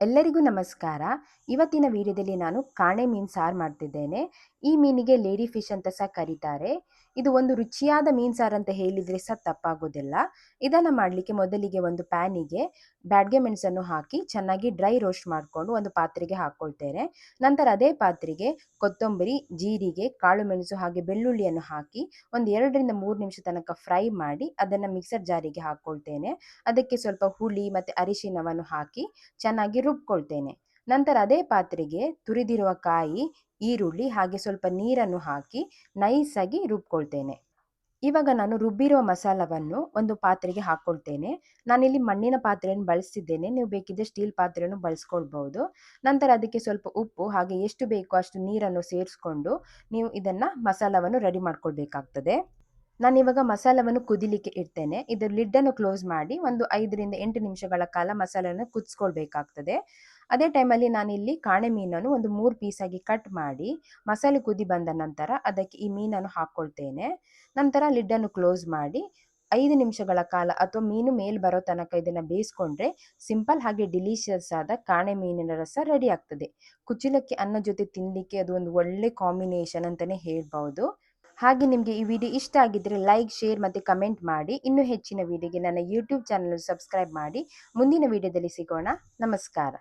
ಎಲ್ಲರಿಗೂ ನಮಸ್ಕಾರ. ಇವತ್ತಿನ ವಿಡಿಯೋದಲ್ಲಿ ನಾನು ಕಾಣೆ ಮೀನು ಸಾರು ಮಾಡ್ತಿದ್ದೇನೆ. ಈ ಮೀನಿಗೆ ಲೇಡಿ ಫಿಶ್ ಅಂತ ಸಹ ಕರೀತಾರೆ. ಇದು ಒಂದು ರುಚಿಯಾದ ಮೀನು ಸಾರು ಅಂತ ಹೇಳಿದರೆ ಸಹ ತಪ್ಪಾಗೋದಿಲ್ಲ. ಇದನ್ನು ಮಾಡಲಿಕ್ಕೆ ಮೊದಲಿಗೆ ಒಂದು ಪ್ಯಾನಿಗೆ ಬ್ಯಾಡಗೆ ಮೆಣಸನ್ನು ಹಾಕಿ ಚೆನ್ನಾಗಿ ಡ್ರೈ ರೋಸ್ಟ್ ಮಾಡಿಕೊಂಡು ಒಂದು ಪಾತ್ರೆಗೆ ಹಾಕ್ಕೊಳ್ತೇನೆ. ನಂತರ ಅದೇ ಪಾತ್ರೆಗೆ ಕೊತ್ತಂಬರಿ, ಜೀರಿಗೆ, ಕಾಳು ಮೆಣಸು ಹಾಗೆ ಬೆಳ್ಳುಳ್ಳಿಯನ್ನು ಹಾಕಿ ಒಂದು 2 ರಿಂದ 3 ನಿಮಿಷ ತನಕ ಫ್ರೈ ಮಾಡಿ ಅದನ್ನು ಮಿಕ್ಸರ್ ಜಾರಿಗೆ ಹಾಕ್ಕೊಳ್ತೇನೆ. ಅದಕ್ಕೆ ಸ್ವಲ್ಪ ಹುಳಿ ಮತ್ತು ಅರಿಶಿನವನ್ನು ಹಾಕಿ ಚೆನ್ನಾಗಿ ರುಬ್ಕೊಳ್ತೇನೆ. ನಂತರ ಅದೇ ಪಾತ್ರೆಗೆ ತುರಿದಿರುವ ಕಾಯಿ, ಈರುಳ್ಳಿ ಹಾಗೆ ಸ್ವಲ್ಪ ನೀರನ್ನು ಹಾಕಿ ನೈಸಾಗಿ ರುಬ್ಕೊಳ್ತೇನೆ. ಇವಾಗ ನಾನು ರುಬ್ಬಿರುವ ಮಸಾಲವನ್ನು ಒಂದು ಪಾತ್ರೆಗೆ ಹಾಕ್ಕೊಳ್ತೇನೆ. ನಾನಿಲ್ಲಿ ಮಣ್ಣಿನ ಪಾತ್ರೆಯನ್ನು ಬಳಸ್ತಿದ್ದೇನೆ, ನೀವು ಬೇಕಿದ್ರೆ ಸ್ಟೀಲ್ ಪಾತ್ರೆಯನ್ನು ಬಳಸ್ಕೊಳ್ಬಹುದು. ನಂತರ ಅದಕ್ಕೆ ಸ್ವಲ್ಪ ಉಪ್ಪು ಹಾಗೆ ಎಷ್ಟು ಬೇಕೋ ಅಷ್ಟು ನೀರನ್ನು ಸೇರಿಸ್ಕೊಂಡು ನೀವು ಇದನ್ನು ಮಸಾಲವನ್ನು ರೆಡಿ ಮಾಡ್ಕೊಳ್ಬೇಕಾಗ್ತದೆ. ನಾನಿವಾಗ ಮಸಾಲವನ್ನು ಕುದಿಲಿಕ್ಕೆ ಇಡ್ತೇನೆ. ಇದರ ಲಿಡ್ಡನ್ನು ಕ್ಲೋಸ್ ಮಾಡಿ ಒಂದು 5 ರಿಂದ 8 ನಿಮಿಷಗಳ ಕಾಲ ಮಸಾಲೆಯನ್ನು ಕುದಿಸ್ಕೊಳ್ಬೇಕಾಗ್ತದೆ. ಅದೇ ಟೈಮಲ್ಲಿ ನಾನಿಲ್ಲಿ ಕಾಣೆ ಮೀನನ್ನು ಒಂದು 3 ಪೀಸಾಗಿ ಕಟ್ ಮಾಡಿ ಮಸಾಲೆ ಕುದಿ ಬಂದ ನಂತರ ಅದಕ್ಕೆ ಈ ಮೀನನ್ನು ಹಾಕ್ಕೊಳ್ತೇನೆ. ನಂತರ ಲಿಡ್ಡನ್ನು ಕ್ಲೋಸ್ ಮಾಡಿ 5 ನಿಮಿಷಗಳ ಕಾಲ ಅಥವಾ ಮೀನು ಮೇಲೆ ಬರೋ ತನಕ ಇದನ್ನು ಬೇಯಿಸ್ಕೊಂಡ್ರೆ ಸಿಂಪಲ್ ಹಾಗೆ ಡಿಲಿಷಿಯಸ್ ಆದ ಕಾಣೆ ಮೀನಿನ ರಸ ರೆಡಿ ಆಗ್ತದೆ. ಕುಚ್ಚಲಕ್ಕಿ ಅನ್ನ ಜೊತೆ ತಿನ್ನಲಿಕ್ಕೆ ಅದು ಒಂದು ಒಳ್ಳೆ ಕಾಂಬಿನೇಷನ್ ಅಂತಲೇ ಹೇಳ್ಬೋದು. ಹಾಗೆ ನಿಮಗೆ ಈ ವಿಡಿಯೋ ಇಷ್ಟ ಆಗಿದ್ದರೆ ಲೈಕ್, ಶೇರ್ ಮತ್ತು ಕಮೆಂಟ್ ಮಾಡಿ. ಇನ್ನೂ ಹೆಚ್ಚಿನ ವಿಡಿಯೋಗೆ ನನ್ನ ಯೂಟ್ಯೂಬ್ ಚಾನಲ್ ಸಬ್ಸ್ಕ್ರೈಬ್ ಮಾಡಿ. ಮುಂದಿನ ವಿಡಿಯೋದಲ್ಲಿ ಸಿಗೋಣ. ನಮಸ್ಕಾರ.